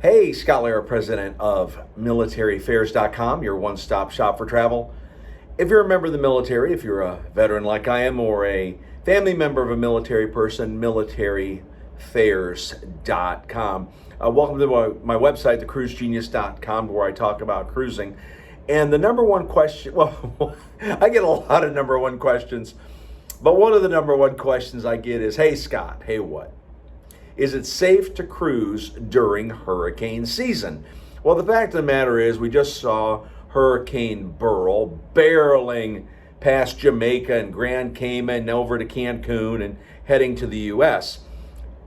Hey, Scott Lara, president of MilitaryAffairs.com, your one-stop shop for travel. If you're a member of the military, if you're a veteran like I am, or a family member of a military person, MilitaryAffairs.com. Welcome to my website, thecruisegenius.com, where I talk about cruising. And the number one question, well, I get a lot of number one questions, but one of the number one questions I get is, hey, Scott, hey, what? Is it safe to cruise during hurricane season? Well, the fact of the matter is we just saw Hurricane Beryl barreling past Jamaica and Grand Cayman over to Cancun and heading to the U.S.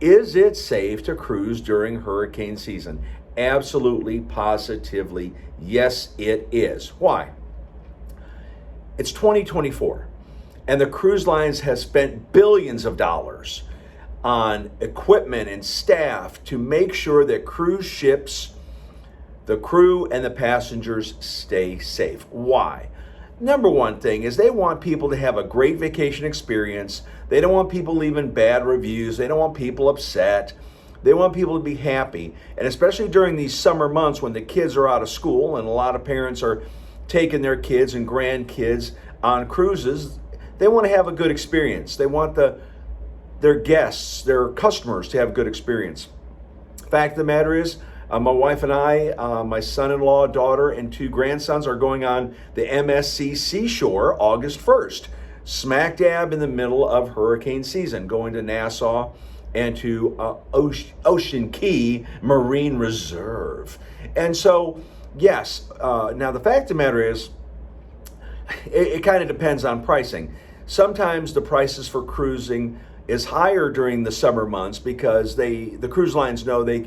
Is it safe to cruise during hurricane season? Absolutely, positively, yes, it is. Why? It's 2024, and the cruise lines have spent billions of dollars on equipment and staff to make sure that cruise ships, the crew and the passengers stay safe. Why? Number one thing is they want people to have a great vacation experience. They don't want people leaving bad reviews. They don't want people upset. They want people to be happy. And especially during these summer months when the kids are out of school and a lot of parents are taking their kids and grandkids on cruises, they want to have a good experience. They want their guests, their customers to have a good experience. Fact of the matter is, my wife and I, my son-in-law, daughter, and two grandsons are going on the MSC Seashore August 1st, smack dab in the middle of hurricane season, going to Nassau and to Ocean Key Marine Reserve. And so, yes, now the fact of the matter is, it kind of depends on pricing. Sometimes the prices for cruising is higher during the summer months because the cruise lines know a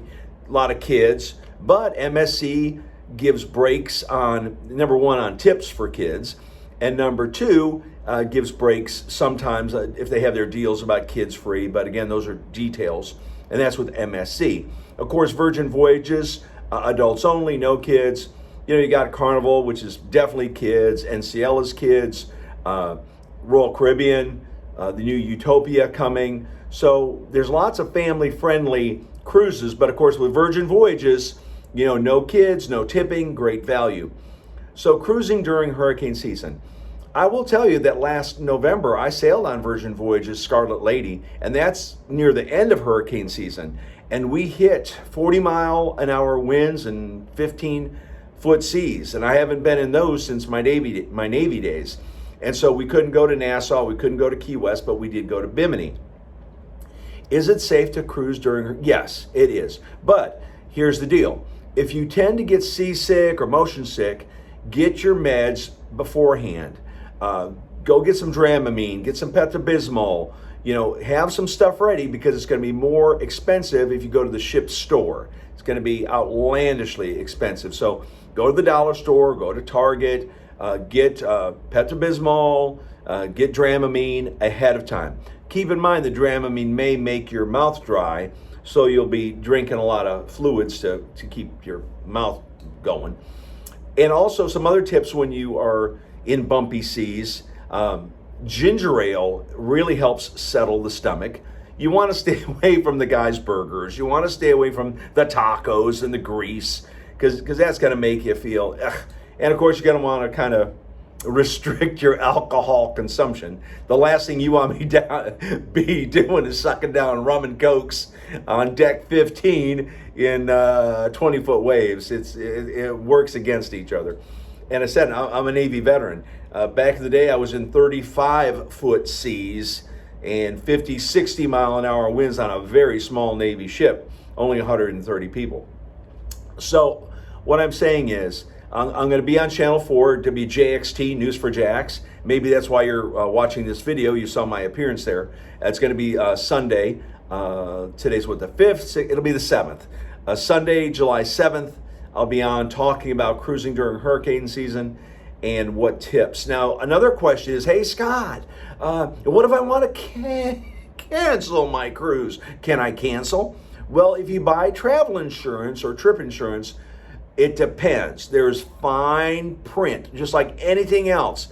lot of kids, but MSC gives breaks on, number one, on tips for kids, and number two, gives breaks sometimes if they have their deals about kids free, but again, those are details, and that's with MSC. Of course, Virgin Voyages, adults only, no kids. You know, you got Carnival, which is definitely kids, and Ciella's kids, Royal Caribbean, the new Utopia coming. So there's lots of family-friendly cruises, but of course with Virgin Voyages, you know, no kids, no tipping, great value. So cruising during hurricane season. I will tell you that last November, I sailed on Virgin Voyages Scarlet Lady, and that's near the end of hurricane season. And we hit 40-mile-an-hour winds and 15-foot seas. And I haven't been in those since my Navy days. And so we couldn't go to Nassau, we couldn't go to Key West, but we did go to Bimini. Is it safe to cruise during? Yes, it is. But here's the deal. If you tend to get seasick or motion sick, get your meds beforehand. Go get some Dramamine, get some Pepto-Bismol, you know, have some stuff ready because it's going to be more expensive if you go to the ship's store. It's going to be outlandishly expensive. So go to the dollar store, go to Target, get Pepto-Bismol, get Dramamine ahead of time. Keep in mind the Dramamine may make your mouth dry, so you'll be drinking a lot of fluids to keep your mouth going. And also some other tips when you are in bumpy seas. Ginger ale really helps settle the stomach. You want to stay away from the guys' burgers. You want to stay away from the tacos and the grease because that's going to make you feel ugh. And of course, you're going to want to kind of restrict your alcohol consumption. The last thing you want me to be doing is sucking down rum and cokes on deck 15 in 20-foot waves. It works against each other. And I said, I'm a Navy veteran. Back in the day, I was in 35-foot seas and 50, 60-mile-an-hour winds on a very small Navy ship, only 130 people. So what I'm saying is, I'm going to be on Channel 4, WJXT, News for Jacks. Maybe that's why you're watching this video. You saw my appearance there. It's going to be Sunday. Today's what, the 5th? It'll be the 7th. Sunday, July 7th, I'll be on talking about cruising during hurricane season and what tips. Now, another question is, hey, Scott, what if I want to cancel my cruise? Can I cancel? Well, if you buy travel insurance or trip insurance, it depends. There's fine print, just like anything else.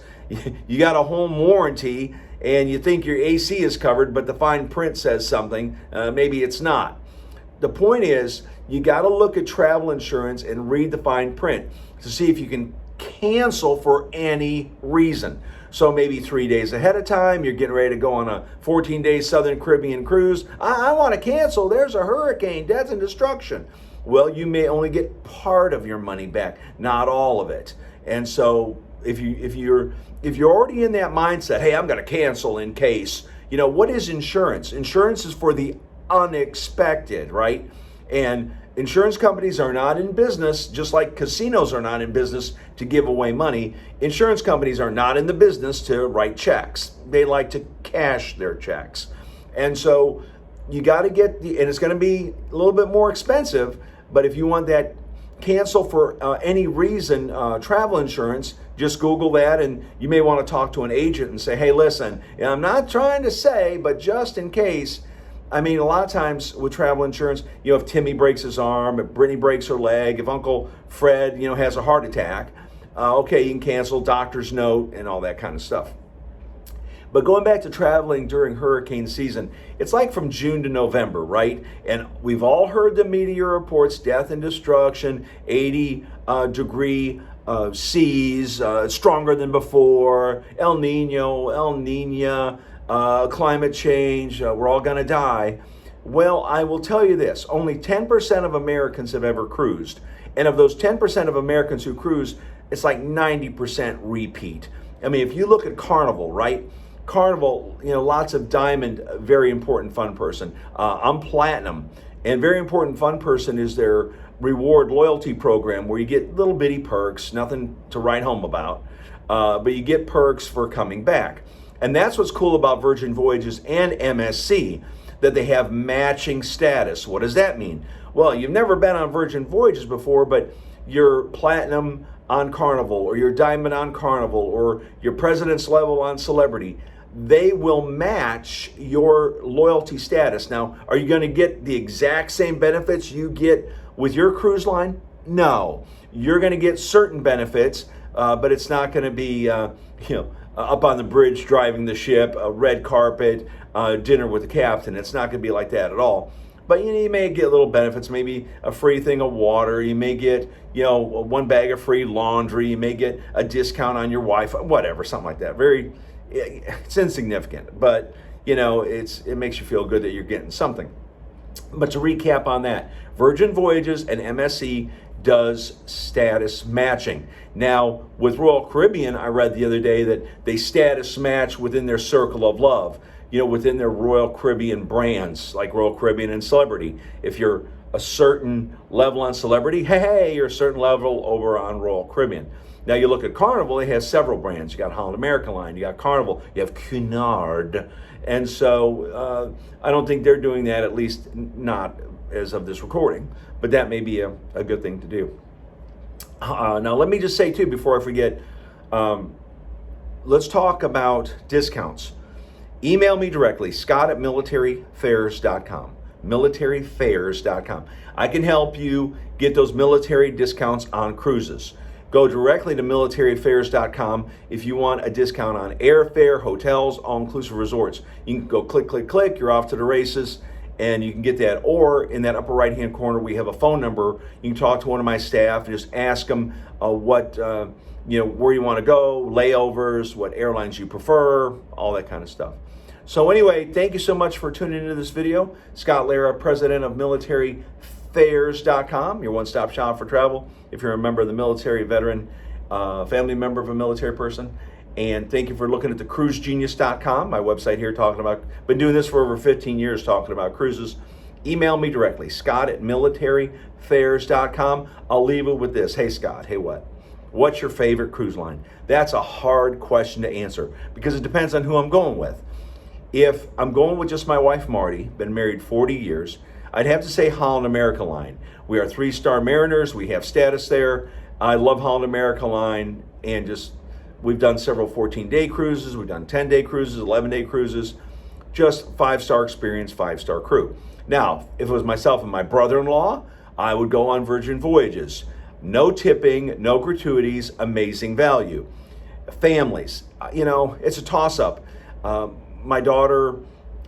You got a home warranty and you think your AC is covered, but the fine print says something. Maybe it's not. The point is, you got to look at travel insurance and read the fine print to see if you can cancel for any reason. So maybe 3 days ahead of time, you're getting ready to go on a 14-day Southern Caribbean cruise. I want to cancel. There's a hurricane, death and destruction. Well, you may only get part of your money back, not all of it. And so if you're already in that mindset, hey, I'm going to cancel in case, what is insurance? Insurance is for the unexpected, right? And insurance companies are not in business, just like casinos are not in business to give away money. Insurance companies are not in the business to write checks. They like to cash their checks. And so you got to get and it's going to be a little bit more expensive, but if you want that cancel for any reason travel insurance, just Google that, and you may want to talk to an agent and say, hey, listen, I'm not trying to say, but just in case. I mean, a lot of times with travel insurance, if Timmy breaks his arm, if Brittany breaks her leg, if Uncle Fred, has a heart attack, okay, you can cancel, doctor's note, and all that kind of stuff. But going back to traveling during hurricane season, it's like from June to November, right? And we've all heard the media reports, death and destruction, 80 degree seas, stronger than before, El Nino, El Nina, climate change, we're all going to die. Well, I will tell you this, only 10% of Americans have ever cruised. And of those 10% of Americans who cruise, it's like 90% repeat. I mean, if you look at Carnival, right? Carnival, lots of diamond, very important fun person. I'm platinum, and very important fun person is their reward loyalty program where you get little bitty perks, nothing to write home about, but you get perks for coming back. And that's what's cool about Virgin Voyages and MSC, that they have matching status. What does that mean? Well, you've never been on Virgin Voyages before, but you're platinum on Carnival, or you're diamond on Carnival, or you're president's level on Celebrity. They will match your loyalty status. Now, are you going to get the exact same benefits you get with your cruise line? No. You're going to get certain benefits, but it's not going to be, up on the bridge driving the ship, a red carpet, dinner with the captain. It's not going to be like that at all. But you may get little benefits, maybe a free thing of water. You may get, one bag of free laundry. You may get a discount on your Wi-Fi, whatever, something like that. It's insignificant, but it makes you feel good that you're getting something. But to recap on that, Virgin Voyages and MSC does status matching. Now, with Royal Caribbean, I read the other day that they status match within their circle of love, within their Royal Caribbean brands, like Royal Caribbean and Celebrity. If you're a certain level on Celebrity, hey, you're a certain level over on Royal Caribbean. Now you look at Carnival, it has several brands. You got Holland America Line, you got Carnival, you have Cunard. And so I don't think they're doing that, at least not as of this recording, but that may be a good thing to do. Now let me just say too, before I forget, let's talk about discounts. Email me directly, scott@militaryfairs.com, militaryfairs.com. I can help you get those military discounts on cruises. Go directly to militaryfairs.com if you want a discount on airfare, hotels, all-inclusive resorts. You can go click, click, click, you're off to the races, and you can get that. Or in that upper right-hand corner, we have a phone number. You can talk to one of my staff and just ask them where you want to go, layovers, what airlines you prefer, all that kind of stuff. So anyway, thank you so much for tuning into this video. Scott Lara, president of militaryfairs.com, your one-stop shop for travel. If you're a member of the military, veteran, family member of a military person. And thank you for looking at the cruisegenius.com, my website here, been doing this for over 15 years, talking about cruises. Email me directly, scott@militaryfairs.com. I'll leave it with this. Hey, Scott, hey, what's your favorite cruise line? That's a hard question to answer because it depends on who I'm going with. If I'm going with just my wife, Marty, been married 40 years, I'd have to say Holland America Line. We are 3-star mariners. We have status there. I love Holland America Line, and we've done several 14-day cruises. We've done 10-day cruises, 11-day cruises. Just 5-star experience, 5-star crew. Now, if it was myself and my brother-in-law, I would go on Virgin Voyages. No tipping, no gratuities, amazing value. Families, it's a toss-up. My daughter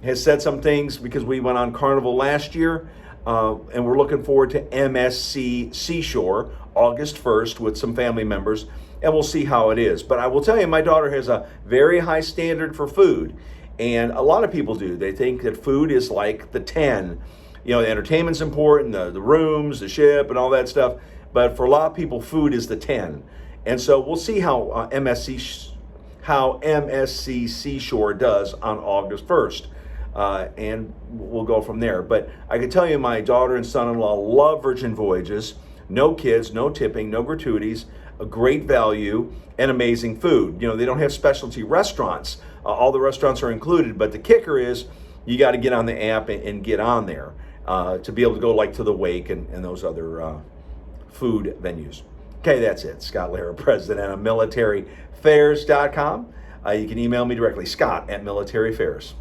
has said some things because we went on Carnival last year. And we're looking forward to MSC Seashore August 1st with some family members, and we'll see how it is. But I will tell you, my daughter has a very high standard for food, and a lot of people do. They think that food is like the 10. You know, the entertainment's important, the rooms, the ship, and all that stuff. But for a lot of people, food is the 10. And so we'll see how MSC Seashore does on August 1st. And we'll go from there. But I can tell you, my daughter and son-in-law love Virgin Voyages. No kids, no tipping, no gratuities, a great value, and amazing food. You know, they don't have specialty restaurants. All the restaurants are included, but the kicker is you got to get on the app and get on there to be able to go like to the Wake and those other food venues. Okay, that's it. Scott Lehrer, president of militaryfairs.com. You can email me directly, Scott@militaryfairs.